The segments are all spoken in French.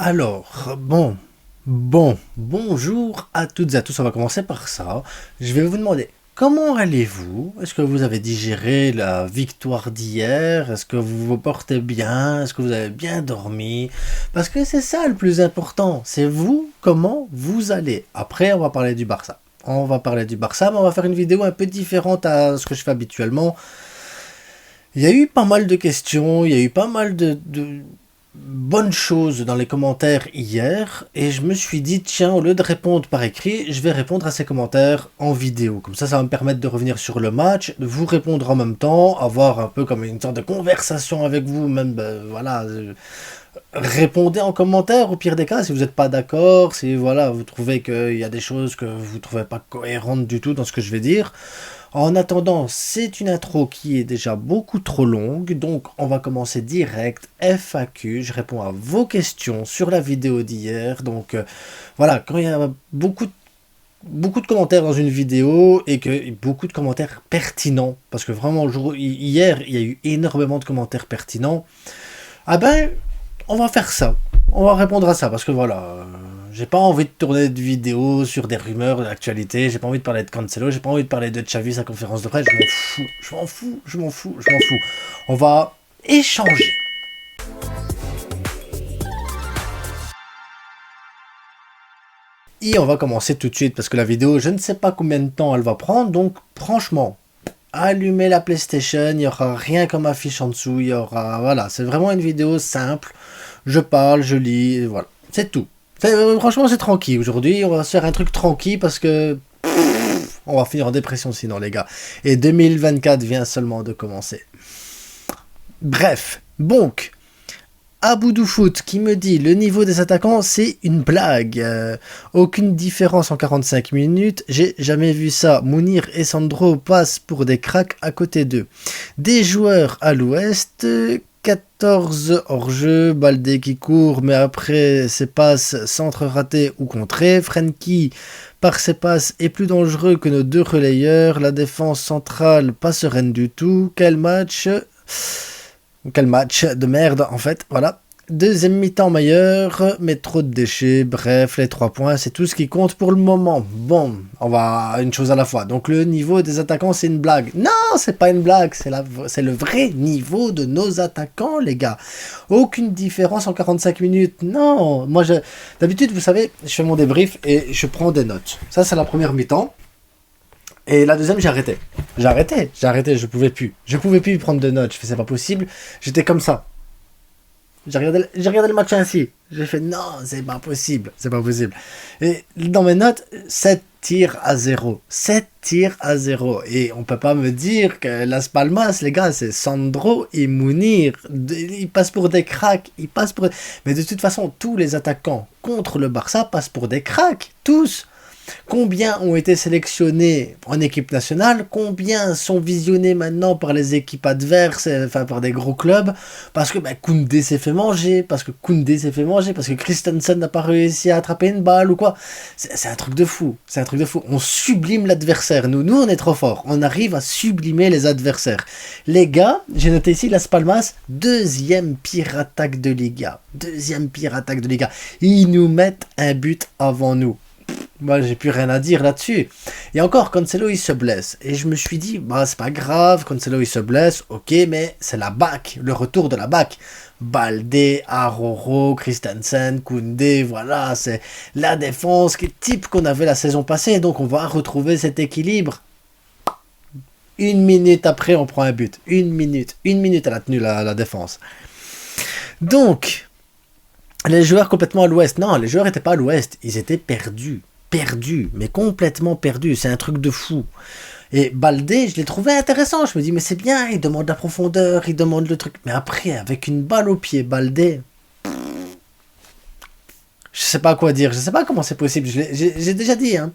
Alors, bonjour à toutes et à tous. On va commencer par ça. Je vais vous demander comment allez-vous? Est-ce que vous avez digéré la victoire d'hier? Est-ce que vous vous portez bien? Est-ce que vous avez bien dormi? Parce que c'est ça le plus important. C'est vous, comment vous allez. Après, on va parler du Barça. On va parler du Barça, mais on va faire une vidéo un peu différente à ce que je fais habituellement. Il y a eu pas mal de questions, il y a eu pas mal de bonnes choses dans les commentaires hier, et je me suis dit, tiens, au lieu de répondre par écrit, je vais répondre à ces commentaires en vidéo. Comme ça va me permettre de revenir sur le match, de vous répondre en même temps, avoir un peu comme une sorte de conversation avec vous, même, voilà. Répondez en commentaire au pire des cas si vous n'êtes pas d'accord, si voilà, vous trouvez qu'il y a des choses que vous ne trouvez pas cohérentes du tout dans ce que je vais dire. En attendant, c'est une intro qui est déjà beaucoup trop longue, donc on va commencer direct, FAQ, je réponds à vos questions sur la vidéo d'hier. Donc voilà, quand il y a beaucoup de commentaires dans une vidéo et que beaucoup de commentaires pertinents, parce que vraiment hier il y a eu énormément de commentaires pertinents, ah ben on va faire ça, on va répondre à ça, parce que voilà, j'ai pas envie de tourner de vidéos sur des rumeurs de l'actualité, j'ai pas envie de parler de Cancelo, j'ai pas envie de parler de Xavi, sa conférence de presse, je m'en fous. On va échanger. Et on va commencer tout de suite, parce que la vidéo, je ne sais pas combien de temps elle va prendre, donc franchement, allumez la PlayStation, il n'y aura rien comme affiche en dessous, il y aura, voilà, c'est vraiment une vidéo simple, je parle, je lis, voilà, c'est tout. Franchement, c'est tranquille. Aujourd'hui, on va se faire un truc tranquille parce que on va finir en dépression sinon, les gars. Et 2024 vient seulement de commencer. Bref, donc, Aboudoufoot qui me dit le niveau des attaquants, c'est une blague. Aucune différence en 45 minutes. J'ai jamais vu ça. Mounir et Sandro passent pour des cracks à côté d'eux. Des joueurs à l'ouest. 14 hors-jeu, Baldé qui court, mais après ses passes, centre raté ou contré. Frenkie, par ses passes, est plus dangereux que nos deux relayeurs. La défense centrale, pas sereine du tout. Quel match de merde, en fait, voilà. Deuxième mi-temps meilleur, mais trop de déchets. Bref, les 3 points, c'est tout ce qui compte pour le moment. Bon, on va une chose à la fois. Donc le niveau des attaquants, c'est une blague. Non, c'est pas une blague, c'est le vrai niveau de nos attaquants, les gars. Aucune différence en 45 minutes. Non, d'habitude, vous savez, je fais mon débrief et je prends des notes. Ça, c'est la première mi-temps. Et la deuxième, j'ai arrêté. Je pouvais plus. Je pouvais plus prendre de notes. Je fais, c'est pas possible. J'étais comme ça. J'ai regardé le match ainsi. J'ai fait, non, c'est pas possible. Et dans mes notes, 7 tirs à 0. 7 tirs à 0. Et on peut pas me dire que Las Palmas, les gars, c'est Sandro et Mounir. Ils passent pour des cracks. Mais de toute façon, tous les attaquants contre le Barça passent pour des cracks. Tous. Combien ont été sélectionnés en équipe nationale? Combien sont visionnés maintenant par les équipes adverses, enfin par des gros clubs? Parce que Koundé s'est fait manger, parce que Christensen n'a pas réussi à attraper une balle ou quoi. C'est un truc de fou. On sublime l'adversaire. Nous, on est trop forts. On arrive à sublimer les adversaires. Les gars, j'ai noté ici Las Palmas, deuxième pire attaque de Liga. Ils nous mettent un but avant nous. Moi, j'ai plus rien à dire là-dessus. Et encore, Cancelo, il se blesse. Et je me suis dit, c'est pas grave, Cancelo, il se blesse, ok, mais c'est la BAC, le retour de la BAC. Baldé, Aroro, Christensen, Koundé, voilà, c'est la défense type qu'on avait la saison passée. Donc, on va retrouver cet équilibre. 1 minute après, on prend un but. 1 minute. 1 minute, elle a tenu la défense. Donc, les joueurs complètement à l'ouest. Non, les joueurs n'étaient pas à l'ouest. Ils étaient perdus, mais complètement perdus. C'est un truc de fou. Et Baldé, je l'ai trouvé intéressant. Je me dis, mais c'est bien, il demande la profondeur, il demande le truc. Mais après, avec une balle au pied, Baldé, je sais pas quoi dire. Je sais pas comment c'est possible. J'ai déjà dit, hein.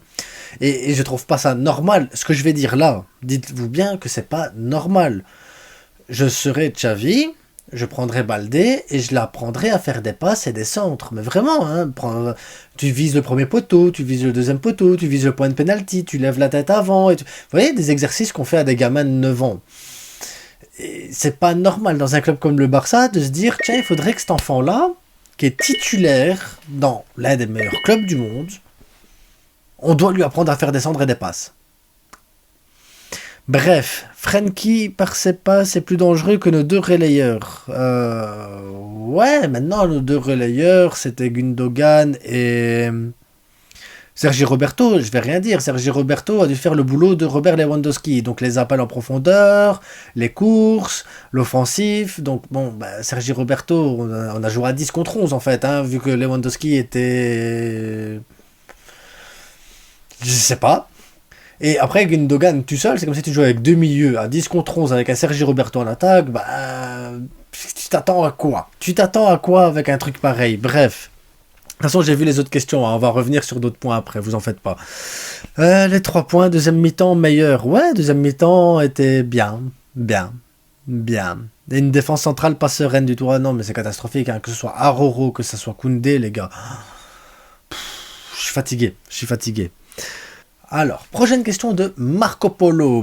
Et je trouve pas ça normal. Ce que je vais dire là, dites-vous bien que c'est pas normal. Je serais Xavi, je prendrais Baldé et je l'apprendrais à faire des passes et des centres. Mais vraiment, hein, tu vises le premier poteau, tu vises le deuxième poteau, tu vises le point de pénalty, tu lèves la tête avant. Vous voyez, des exercices qu'on fait à des gamins de 9 ans. Et c'est pas normal dans un club comme le Barça de se dire, tiens, il faudrait que cet enfant-là, qui est titulaire dans l'un des meilleurs clubs du monde, on doit lui apprendre à faire des centres et des passes. Bref, Frenkie, par ses passes, est plus dangereux que nos deux relayeurs. Ouais, maintenant, nos deux relayeurs, c'était Gundogan et Sergi Roberto. Je vais rien dire. Sergi Roberto a dû faire le boulot de Robert Lewandowski. Donc, les appels en profondeur, les courses, l'offensif. Donc, bon, Sergi Roberto, on a joué à 10 contre 11, en fait, hein, vu que Lewandowski était... Je sais pas. Et après, Gundogan tout seul, c'est comme si tu jouais avec deux milieux à 10 contre 11 avec un Sergi Roberto en attaque. Tu t'attends à quoi? Tu t'attends à quoi avec un truc pareil? Bref. De toute façon, j'ai vu les autres questions. Hein. On va revenir sur d'autres points après, vous en faites pas. Les 3 points, deuxième mi-temps meilleur. Ouais, deuxième mi-temps était bien. Et une défense centrale pas sereine du tout. Ah non, mais c'est catastrophique. Hein. Que ce soit Aroro, que ce soit Koundé, les gars. Je suis fatigué. Alors, prochaine question de Marco Polo.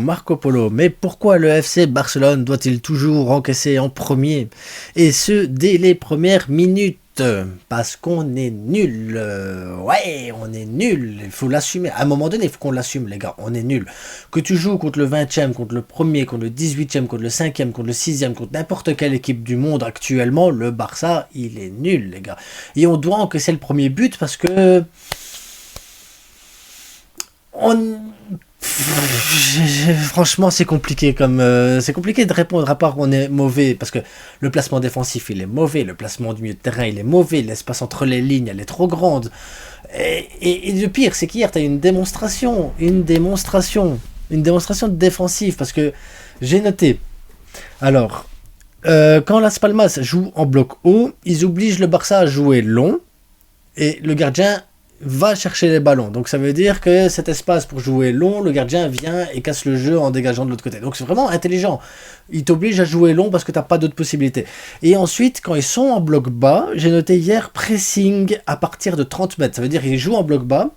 Mais pourquoi le FC Barcelone doit-il toujours encaisser en premier? Et ce, dès les premières minutes. Parce qu'on est nul. Ouais, on est nul. Il faut l'assumer. À un moment donné, il faut qu'on l'assume, les gars. On est nul. Que tu joues contre le 20e, contre le 1er, contre le 18e, contre le 5e, contre le 6e, contre n'importe quelle équipe du monde actuellement, le Barça, il est nul, les gars. Et on doit encaisser le premier but parce que... Franchement, c'est compliqué c'est compliqué de répondre à part on est mauvais parce que le placement défensif il est mauvais, le placement du milieu de terrain il est mauvais, l'espace entre les lignes elle est trop grande. Et le pire, c'est qu'hier tu as une démonstration de défensive parce que j'ai noté. Alors, quand Las Palmas joue en bloc haut, ils obligent le Barça à jouer long et le gardien va chercher les ballons. Donc ça veut dire que cet espace pour jouer long, le gardien vient et casse le jeu en dégageant de l'autre côté. Donc c'est vraiment intelligent. Il t'oblige à jouer long parce que t'as pas d'autres possibilités. Et ensuite, quand ils sont en bloc bas, j'ai noté hier pressing à partir de 30 mètres. Ça veut dire qu'ils jouent en bloc bas,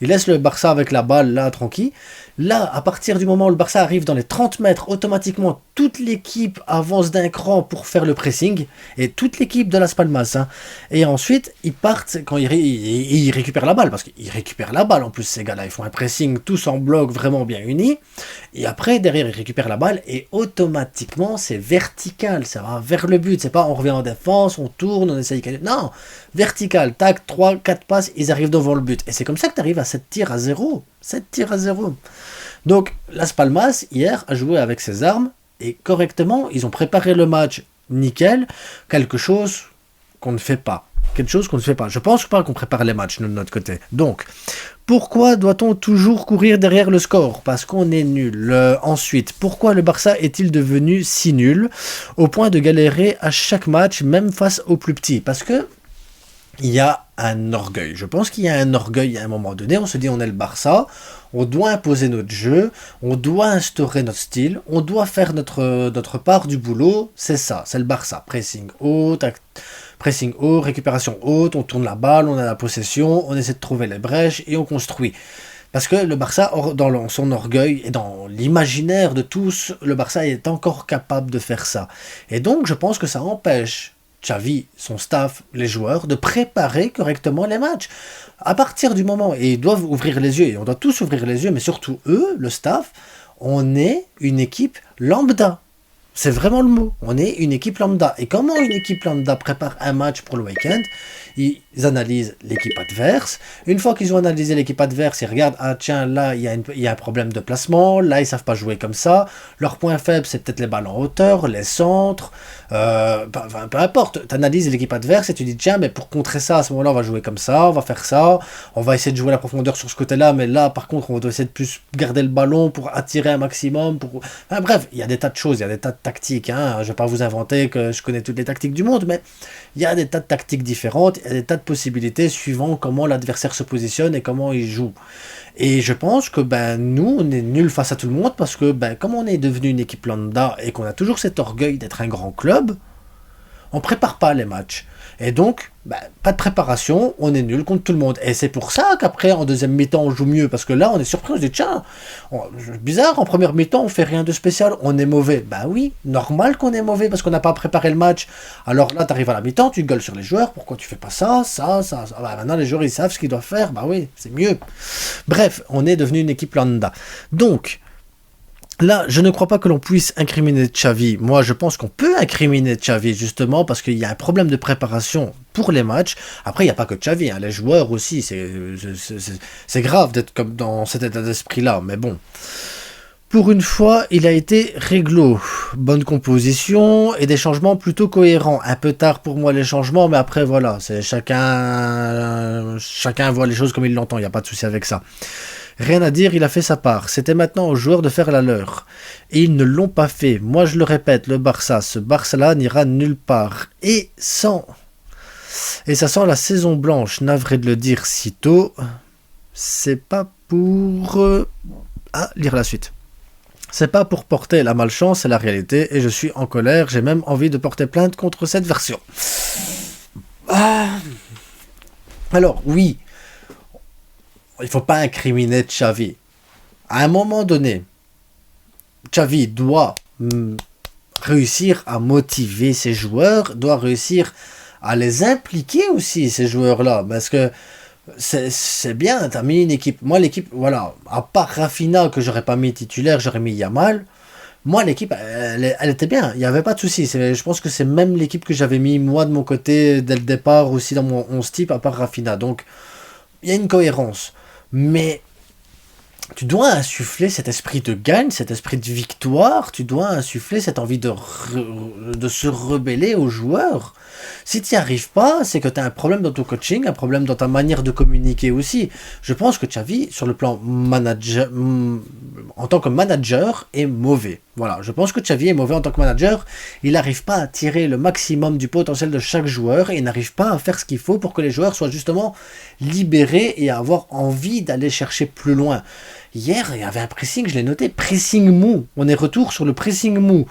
ils laissent le Barça avec la balle là tranquille. Là, à partir du moment où le Barça arrive dans les 30 mètres, automatiquement, toute l'équipe avance d'un cran pour faire le pressing. Et toute l'équipe de Las Palmas. Hein. Et ensuite, ils partent quand ils récupèrent la balle. Parce qu'ils récupèrent la balle en plus, ces gars-là. Ils font un pressing tous en bloc vraiment bien unis. Et après, derrière, ils récupèrent la balle. Et automatiquement, c'est vertical. Ça va vers le but. C'est pas on revient en défense, on tourne, on essaye. Non, vertical. Tac, 3, 4 passes, ils arrivent devant le but. Et c'est comme ça que tu arrives à 7 tirs à 0. 7 tirs à 0. Donc, Las Palmas, hier, a joué avec ses armes, et correctement, ils ont préparé le match nickel, quelque chose qu'on ne fait pas. Je pense pas qu'on prépare les matchs, nous, de notre côté. Donc, pourquoi doit-on toujours courir derrière le score? Parce qu'on est nul. Ensuite, pourquoi le Barça est-il devenu si nul, au point de galérer à chaque match, même face aux plus petits? Parce que il y a un orgueil. Je pense qu'il y a un orgueil à un moment donné. On se dit on est le Barça, on doit imposer notre jeu, on doit instaurer notre style, on doit faire notre part du boulot. C'est ça, c'est le Barça. Pressing haut, récupération haute, on tourne la balle, on a la possession, on essaie de trouver les brèches et on construit. Parce que le Barça, dans son orgueil et dans l'imaginaire de tous, le Barça est encore capable de faire ça. Et donc je pense que ça empêche Xavi, son staff, les joueurs, de préparer correctement les matchs. À partir du moment, et ils doivent ouvrir les yeux, et on doit tous ouvrir les yeux, mais surtout eux, le staff, on est une équipe lambda. C'est vraiment le mot. On est une équipe lambda. Et comment une équipe lambda prépare un match pour le week-end? Ils analysent l'équipe adverse. Une fois qu'ils ont analysé l'équipe adverse, ils regardent, ah tiens, là, il y a un problème de placement. Là, ils savent pas jouer comme ça. Leur point faible, c'est peut-être les balles en hauteur, les centres. Peu importe. Tu analyses l'équipe adverse et tu dis, tiens, mais pour contrer ça, à ce moment-là, on va jouer comme ça, on va faire ça. On va essayer de jouer la profondeur sur ce côté-là. Mais là, par contre, on va essayer de plus garder le ballon pour attirer un maximum. Bref, il y a des tas de choses, il y a des tas de tactiques. Hein. Je ne vais pas vous inventer que je connais toutes les tactiques du monde, mais il y a des tas de tactiques différentes, il y a des tas de possibilités suivant comment l'adversaire se positionne et comment il joue. Et je pense que nous, on est nuls face à tout le monde parce que comme on est devenu une équipe lambda et qu'on a toujours cet orgueil d'être un grand club, on prépare pas les matchs. Et donc, pas de préparation, on est nul contre tout le monde. Et c'est pour ça qu'après, en deuxième mi-temps, on joue mieux. Parce que là, on est surpris, on se dit, tiens, bizarre, en première mi-temps, on fait rien de spécial, on est mauvais. Bah oui, normal qu'on est mauvais parce qu'on n'a pas préparé le match. Alors là, tu arrives à la mi-temps, tu gueules sur les joueurs, pourquoi tu fais pas ça. Bah, maintenant, les joueurs, ils savent ce qu'ils doivent faire, bah oui, c'est mieux. Bref, on est devenu une équipe lambda. Donc, là, je ne crois pas que l'on puisse incriminer Xavi. Moi, je pense qu'on peut incriminer Xavi, justement, parce qu'il y a un problème de préparation pour les matchs. Après, il n'y a pas que Xavi, hein, les joueurs aussi. C'est grave d'être comme dans cet état d'esprit-là, mais bon. Pour une fois, il a été réglo. Bonne composition et des changements plutôt cohérents. Un peu tard pour moi les changements, mais après, voilà, c'est chacun voit les choses comme il l'entend, il n'y a pas de souci avec ça. Rien à dire, il a fait sa part. C'était maintenant aux joueurs de faire la leur. Et ils ne l'ont pas fait. Moi, je le répète, le Barça, ce Barça-là n'ira nulle part. Et ça sent la saison blanche. Navré de le dire si tôt. C'est pas pour... lire la suite. C'est pas pour porter la malchance, c'est la réalité. Et je suis en colère. J'ai même envie de porter plainte contre cette version. Alors, oui. Il ne faut pas incriminer Xavi. À un moment donné, Xavi doit réussir à motiver ses joueurs, doit réussir à les impliquer aussi, ces joueurs-là. Parce que c'est bien, tu as mis une équipe. Moi, l'équipe, voilà, à part Rafinha, que j'aurais pas mis titulaire, j'aurais mis Yamal. Moi, l'équipe, elle était bien, il n'y avait pas de souci. Je pense que c'est même l'équipe que j'avais mis, moi, de mon côté, dès le départ, aussi dans mon 11 type, à part Rafinha. Donc, il y a une cohérence. Mais tu dois insuffler cet esprit de gagne, cet esprit de victoire, tu dois insuffler cette envie de se rebeller aux joueurs. Si tu n'y arrives pas, c'est que tu as un problème dans ton coaching, un problème dans ta manière de communiquer aussi. Je pense que Xavi, sur le plan manager, en tant que manager, est mauvais. Voilà, je pense que Xavi est mauvais en tant que manager. Il n'arrive pas à tirer le maximum du potentiel de chaque joueur et il n'arrive pas à faire ce qu'il faut pour que les joueurs soient justement libérés et à avoir envie d'aller chercher plus loin. Hier, il y avait un pressing, je l'ai noté, pressing mou. On est retour sur le pressing mou.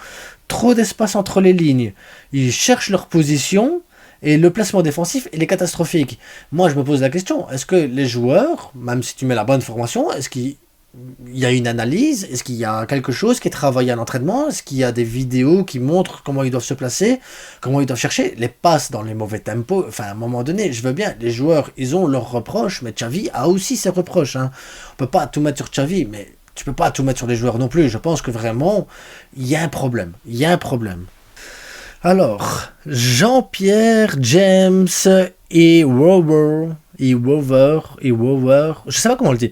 Trop d'espace entre les lignes. Ils cherchent leur position et le placement défensif, il est catastrophique. Moi, je me pose la question, est-ce que les joueurs, même si tu mets la bonne formation, est-ce qu'il y a une analyse? Est-ce qu'il y a quelque chose qui est travaillé à l'entraînement? Est-ce qu'il y a des vidéos qui montrent comment ils doivent se placer? Comment ils doivent chercher les passes dans les mauvais tempos? Enfin, à un moment donné, je veux bien, les joueurs, ils ont leurs reproches, mais Xavi a aussi ses reproches. Hein. On peut pas tout mettre sur Xavi, mais tu peux pas tout mettre sur les joueurs non plus. Je pense que vraiment, il y a un problème. Il y a un problème. Alors, Jean-Pierre, James et Wover, je sais pas comment on le dit.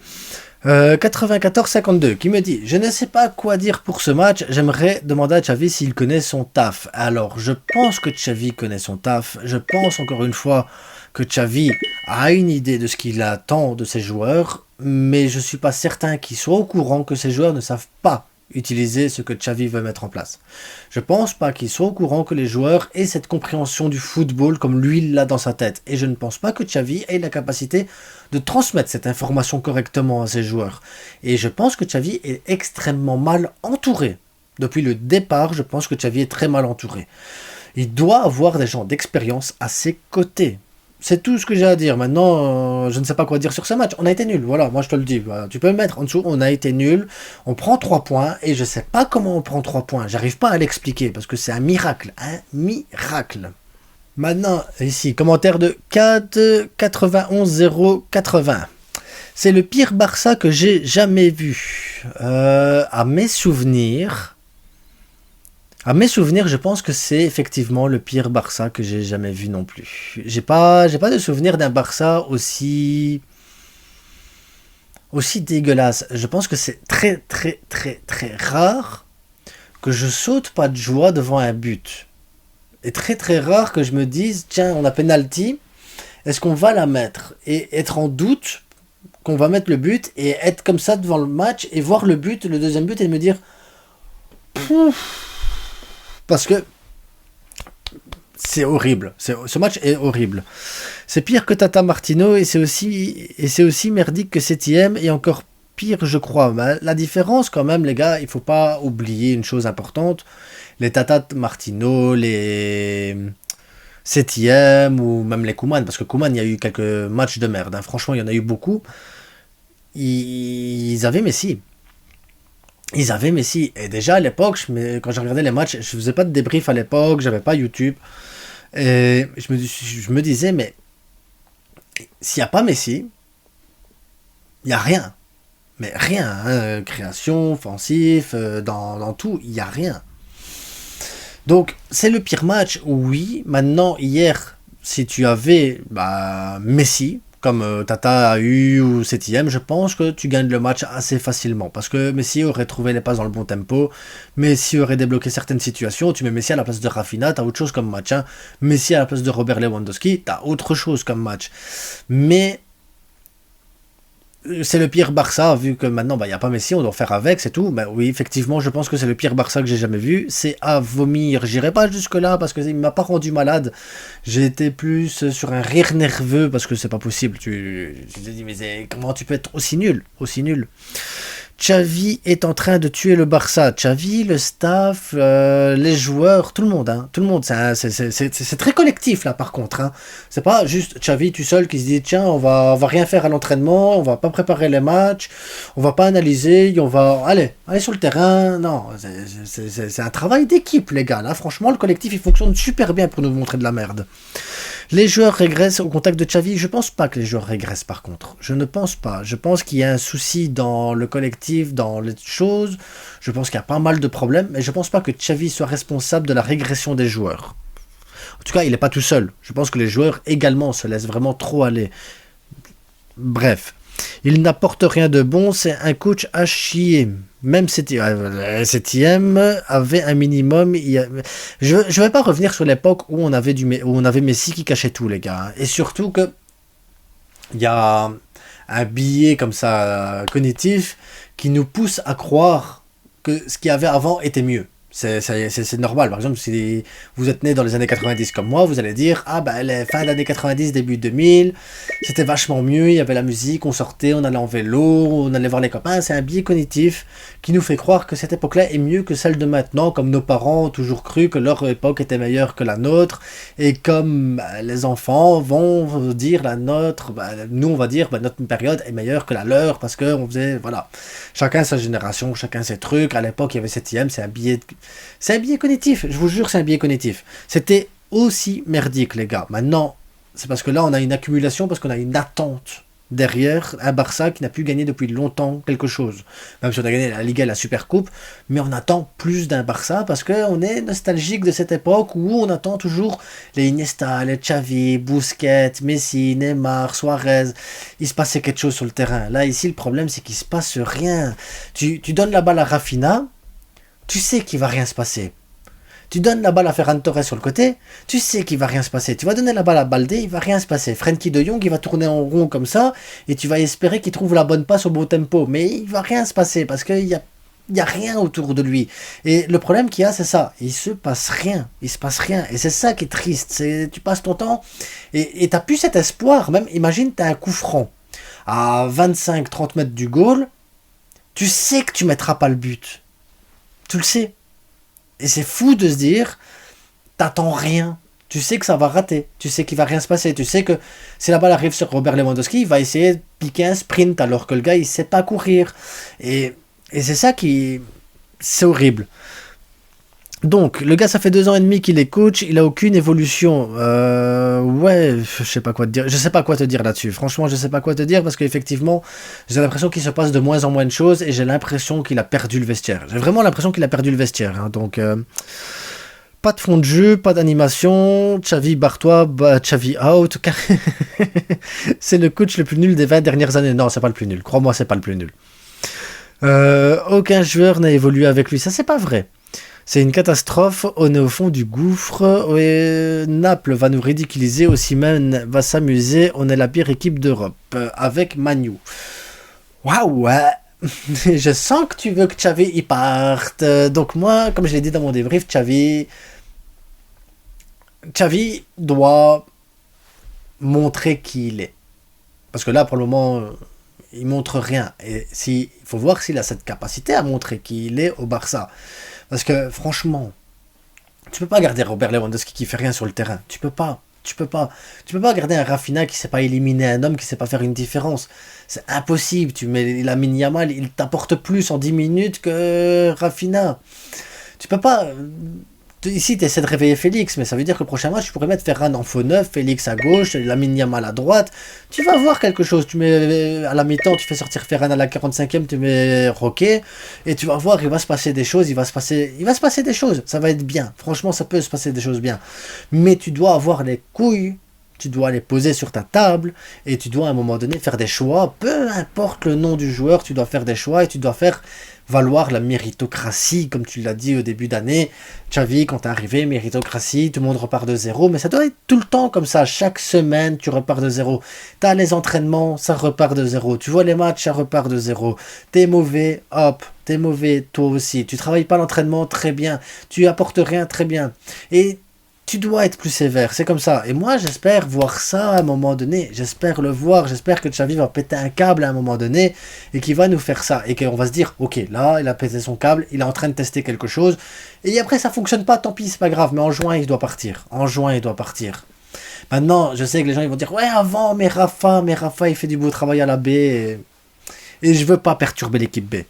94-52 qui me dit: je ne sais pas quoi dire pour ce match, j'aimerais demander à Xavi s'il connaît son taf. Alors je pense que Xavi connaît son taf, je pense encore une fois que Xavi a une idée de ce qu'il attend de ses joueurs, mais je suis pas certain qu'il soit au courant que ses joueurs ne savent pas utiliser ce que Xavi veut mettre en place. Je pense pas qu'il soit au courant que les joueurs aient cette compréhension du football comme lui l'a dans sa tête. Et je ne pense pas que Xavi ait la capacité de transmettre cette information correctement à ses joueurs. Et je pense que Xavi est extrêmement mal entouré. Depuis le départ, je pense que Xavi est très mal entouré. Il doit avoir des gens d'expérience à ses côtés. C'est tout ce que j'ai à dire. Maintenant, je ne sais pas quoi dire sur ce match. On a été nul. Voilà, moi je te le dis. Voilà, tu peux me mettre en dessous. On a été nul. On prend 3 points. Et je ne sais pas comment on prend 3 points. J'arrive pas à l'expliquer parce que c'est un miracle. Un miracle. Maintenant, ici, commentaire de 491-080. C'est le pire Barça que j'ai jamais vu. À mes souvenirs, je pense que c'est effectivement le pire Barça que j'ai jamais vu non plus. J'ai pas de souvenir d'un Barça aussi dégueulasse. Je pense que c'est très très très très rare que je saute pas de joie devant un but. Et très très rare que je me dise tiens, on a penalty, est-ce qu'on va la mettre? Et être en doute qu'on va mettre le but et être comme ça devant le match et voir le but, le deuxième but et me dire pouf. Parce que c'est horrible. Ce match est horrible. C'est pire que Tata Martino et c'est aussi merdique que Setiem et encore pire, je crois. Mais la différence, quand même, les gars, il faut pas oublier une chose importante. Les Tata Martino, les septième, ou même les Koeman, parce que Koeman, il y a eu quelques matchs de merde, hein. Franchement, il y en a eu beaucoup. Ils avaient Messi. Ils avaient Messi. Et déjà à l'époque, quand je regardais les matchs, je faisais pas de débrief à l'époque, j'avais pas YouTube. Et je me disais, mais s'il n'y a pas Messi, il n'y a rien. Mais rien, hein. Création, offensif, dans tout, il n'y a rien. Donc, c'est le pire match, oui. Maintenant, hier, si tu avais Messi, comme Tata a eu ou septième, je pense que tu gagnes le match assez facilement. Parce que Messi aurait trouvé les passes dans le bon tempo. Messi aurait débloqué certaines situations. Tu mets Messi à la place de Rafinha, t'as autre chose comme match, hein. Messi à la place de Robert Lewandowski, t'as autre chose comme match. Mais c'est le pire Barça, vu que maintenant, il n'y a pas Messi, on doit faire avec, c'est tout. Mais oui, effectivement, je pense que c'est le pire Barça que j'ai jamais vu. C'est à vomir. J'irai pas jusque-là parce qu'il m'a pas rendu malade. J'ai été plus sur un rire nerveux parce que c'est pas possible. Je te dis, mais comment tu peux être aussi nul? Aussi nul. Xavi est en train de tuer le Barça. Xavi, le staff, les joueurs, tout le monde. Hein. Tout le monde. C'est très collectif là par contre. Hein. C'est pas juste Xavi tout seul qui se dit tiens, on va rien faire à l'entraînement, on va pas préparer les matchs, on va pas analyser, on va aller sur le terrain. Non, c'est un travail d'équipe les gars. Là franchement le collectif il fonctionne super bien pour nous montrer de la merde. Les joueurs régressent au contact de Xavi. Je pense pas que les joueurs régressent par contre. Je ne pense pas. Je pense qu'il y a un souci dans le collectif, dans les choses. Je pense qu'il y a pas mal de problèmes. Mais je pense pas que Xavi soit responsable de la régression des joueurs. En tout cas, il n'est pas tout seul. Je pense que les joueurs également se laissent vraiment trop aller. Bref. Il n'apporte rien de bon, c'est un coach à chier. Même septième avait un minimum. Je vais pas revenir sur l'époque où on avait Messi qui cachait tout, les gars. Et surtout que il y a un biais comme ça cognitif qui nous pousse à croire que ce qu'il y avait avant était mieux. C'est normal. Par exemple, si vous êtes né dans les années 90 comme moi, vous allez dire ah les fins d'années 90, début 2000, c'était vachement mieux, il y avait la musique, on sortait, on allait en vélo, on allait voir les copains. C'est un biais cognitif qui nous fait croire que cette époque-là est mieux que celle de maintenant, comme nos parents ont toujours cru que leur époque était meilleure que la nôtre, et comme les enfants vont dire la nôtre, nous on va dire notre période est meilleure que la leur parce que on faisait voilà. Chacun sa génération, chacun ses trucs. À l'époque, il y avait septième, c'est un biais cognitif. Je vous jure, c'est un biais cognitif. C'était aussi merdique, les gars. Maintenant, c'est parce que là, on a une accumulation, parce qu'on a une attente derrière un Barça qui n'a plus gagné depuis longtemps quelque chose. Même si on a gagné la Liga et la Supercoupe, mais on attend plus d'un Barça parce qu'on est nostalgique de cette époque où on attend toujours les Iniesta, les Xavi, Busquets, Messi, Neymar, Suarez. Il se passait quelque chose sur le terrain. Là, ici, le problème, c'est qu'il se passe rien. Tu donnes la balle à Rafinha, tu sais qu'il va rien se passer. Tu donnes la balle à Ferran Torres sur le côté, tu sais qu'il va rien se passer. Tu vas donner la balle à Baldé, il va rien se passer. Frenkie de Jong, il va tourner en rond comme ça, et tu vas espérer qu'il trouve la bonne passe au bon tempo. Mais il va rien se passer, parce qu'il y a rien autour de lui. Et le problème qu'il y a, c'est ça. Il se passe rien. Il se passe rien. Et c'est ça qui est triste. Tu passes ton temps, et t'as plus cet espoir. Même, imagine, t'as un coup franc à 25-30 mètres du goal, tu sais que tu mettras pas le but. Tu le sais. Et c'est fou de se dire, t'attends rien. Tu sais que ça va rater. Tu sais qu'il va rien se passer. Tu sais que si la balle arrive sur Robert Lewandowski, il va essayer de piquer un sprint alors que le gars, il sait pas courir. Et c'est ça qui... C'est horrible. Donc, le gars, ça fait 2 ans et demi qu'il est coach, il a aucune évolution. Ouais, je sais pas quoi te dire. Je sais pas quoi te dire là-dessus. Franchement, je sais pas quoi te dire parce qu'effectivement, j'ai l'impression qu'il se passe de moins en moins de choses et j'ai l'impression qu'il a perdu le vestiaire. J'ai vraiment l'impression qu'il a perdu le vestiaire. Hein. Donc, pas de fond de jeu, pas d'animation. Xavi, barre-toi, Xavi out. C'est le coach le plus nul des 20 dernières années. Non, c'est pas le plus nul. Crois-moi, c'est pas le plus nul. Aucun joueur n'a évolué avec lui. Ça, c'est pas vrai. C'est une catastrophe, on est au fond du gouffre, Naples va nous ridiculiser, Osimhen va s'amuser, on est la pire équipe d'Europe, avec Manu. Waouh, ouais. Je sens que tu veux que Xavi y parte, donc moi, comme je l'ai dit dans mon débrief, Xavi doit montrer qui il est. Parce que là, pour le moment, il montre rien, et il faut voir s'il a cette capacité à montrer qui il est au Barça. Parce que franchement, Tu peux pas garder Robert Lewandowski qui fait rien sur le terrain. Tu peux pas. Tu peux pas. Tu peux pas garder un Rafinha qui sait pas éliminer un homme, qui sait pas faire une différence. C'est impossible. Tu mets Lamine Yamal, il t'apporte plus en 10 minutes que Rafinha. Tu peux pas. Ici, tu essaies de réveiller Félix, mais ça veut dire que le prochain match, tu pourrais mettre Ferran en faux neuf, Félix à gauche, Lamine Yamal à droite. Tu vas voir quelque chose. Tu mets à la mi-temps, tu fais sortir Ferran à la 45e, tu mets Roquet, et tu vas voir, il va se passer des choses, il va se passer des choses. Ça va être bien. Franchement, ça peut se passer des choses bien. Mais tu dois avoir les couilles. Tu dois les poser sur ta table et tu dois à un moment donné faire des choix. Peu importe le nom du joueur, tu dois faire des choix et tu dois faire valoir la méritocratie, comme tu l'as dit au début d'année. Xavi, quand t'es arrivé, méritocratie, tout le monde repart de zéro, mais ça doit être tout le temps comme ça. Chaque semaine, tu repars de zéro. T'as les entraînements, ça repart de zéro. Tu vois les matchs, ça repart de zéro. T'es mauvais, hop, t'es mauvais, toi aussi. Tu travailles pas l'entraînement, très bien. Tu apportes rien, très bien. Et tu dois être plus sévère, c'est comme ça. Et moi, j'espère voir ça à un moment donné. J'espère le voir. J'espère que Xavi va péter un câble à un moment donné et qu'il va nous faire ça. Et qu'on va se dire, ok, là, il a pété son câble, il est en train de tester quelque chose. Et après, ça fonctionne pas, tant pis, c'est pas grave. Mais en juin, il doit partir. En juin, il doit partir. Maintenant, je sais que les gens ils vont dire, ouais, avant, mais Rafa, il fait du beau travail à la B. Et je veux pas perturber l'équipe B.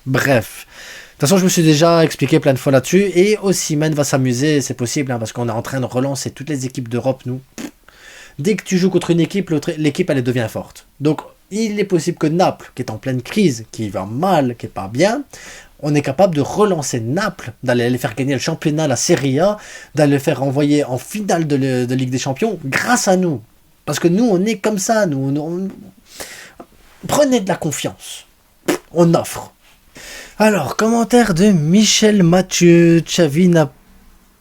Bref. De toute façon, je me suis déjà expliqué plein de fois là-dessus. Et Osimhen va s'amuser, c'est possible, hein, parce qu'on est en train de relancer toutes les équipes d'Europe, nous. Dès que tu joues contre une équipe, l'équipe, elle devient forte. Donc, il est possible que Naples, qui est en pleine crise, qui va mal, qui est pas bien, on est capable de relancer Naples, d'aller les faire gagner le championnat, la Serie A, d'aller les faire envoyer en finale de Ligue des Champions, grâce à nous. Parce que nous, on est comme ça, Prenez de la confiance. On offre. Alors, commentaire de Michel Mathieu. Xavi n'a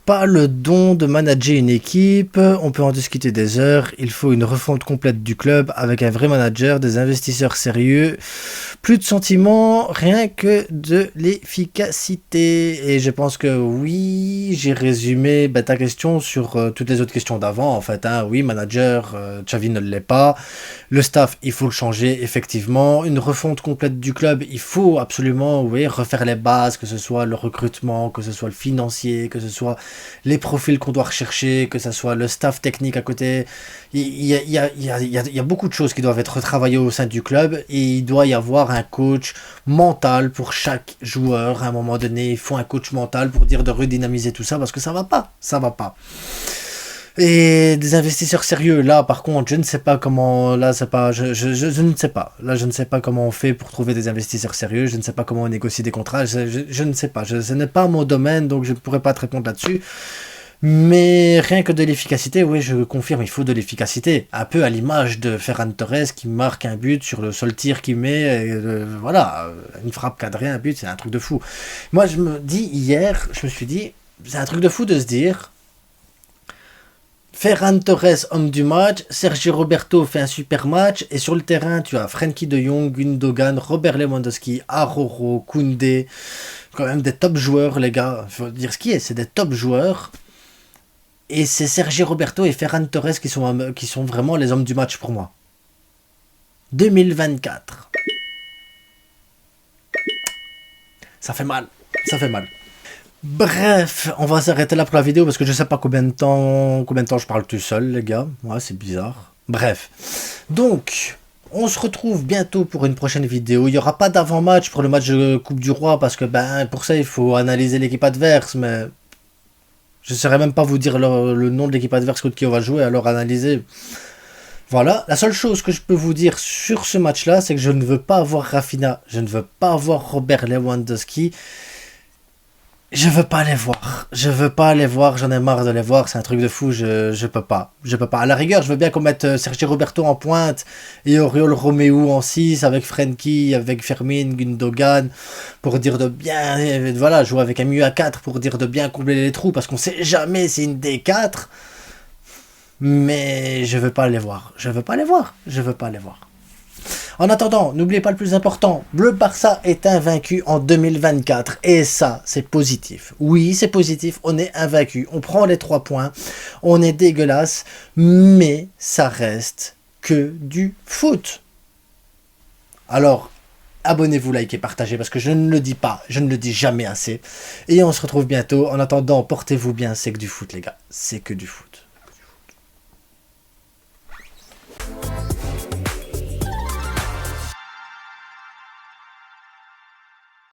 pas le don de manager une équipe. On peut en discuter des heures. Il faut une refonte complète du club avec un vrai manager, des investisseurs sérieux. Plus de sentiments, rien que de l'efficacité. Et je pense que oui, j'ai résumé ta question sur toutes les autres questions d'avant. En fait, hein. Oui, manager, Xavi ne l'est pas. Le staff, il faut le changer, effectivement. Une refonte complète du club, il faut absolument refaire les bases, que ce soit le recrutement, que ce soit le financier, que ce soit les profils qu'on doit rechercher, que ce soit le staff technique à côté. Il y a beaucoup de choses qui doivent être retravaillées au sein du club et il doit y avoir un coach mental pour chaque joueur. À un moment donné, il faut un coach mental pour dire de redynamiser tout ça parce que ça va pas. Et des investisseurs sérieux, là par contre, je ne sais pas comment, là c'est pas, je ne sais pas, là je ne sais pas comment on fait pour trouver des investisseurs sérieux, je ne sais pas comment on négocie des contrats, je ne sais pas, ce n'est pas mon domaine donc je ne pourrais pas te répondre là-dessus. Mais rien que de l'efficacité, oui, je confirme, il faut de l'efficacité. Un peu à l'image de Ferran Torres qui marque un but sur le seul tir qu'il met. Voilà, une frappe cadrée, un but, c'est un truc de fou. Moi, je me suis dit, c'est un truc de fou de se dire, Ferran Torres, homme du match, Sergio Roberto fait un super match, et sur le terrain, tu as Frenkie de Jong, Gundogan, Robert Lewandowski, Aroro, Koundé, quand même des top joueurs, les gars. Il faut dire ce qui est, c'est des top joueurs. Et c'est Sergio Roberto et Ferran Torres qui sont vraiment les hommes du match pour moi. 2024. Ça fait mal. Bref, on va s'arrêter là pour la vidéo parce que je sais pas combien de temps je parle tout seul, les gars. Ouais, c'est bizarre. Bref. Donc, on se retrouve bientôt pour une prochaine vidéo. Il n'y aura pas d'avant-match pour le match de Coupe du Roi parce que pour ça, il faut analyser l'équipe adverse, mais je ne saurais même pas vous dire le nom de l'équipe adverse contre qui on va jouer, alors analyser. Voilà, la seule chose que je peux vous dire sur ce match-là, c'est que je ne veux pas avoir Rafinha, je ne veux pas avoir Robert Lewandowski. Je veux pas les voir, j'en ai marre de les voir, c'est un truc de fou, je peux pas. À la rigueur, je veux bien qu'on mette Sergio Roberto en pointe et Oriol Romeu en 6 avec Frenkie, avec Fermin, Gundogan, pour dire de bien, voilà, jouer avec un milieu à 4 pour dire de bien combler les trous, parce qu'on sait jamais c'est une D4, mais je veux pas les voir. En attendant, n'oubliez pas le plus important, le Barça est invaincu en 2024 et ça, c'est positif. Oui, c'est positif, on est invaincu, on prend les 3 points, on est dégueulasse, mais ça reste que du foot. Alors, abonnez-vous, likez, partagez, parce que je ne le dis pas, je ne le dis jamais assez. Et on se retrouve bientôt. En attendant, portez-vous bien, c'est que du foot les gars, c'est que du foot.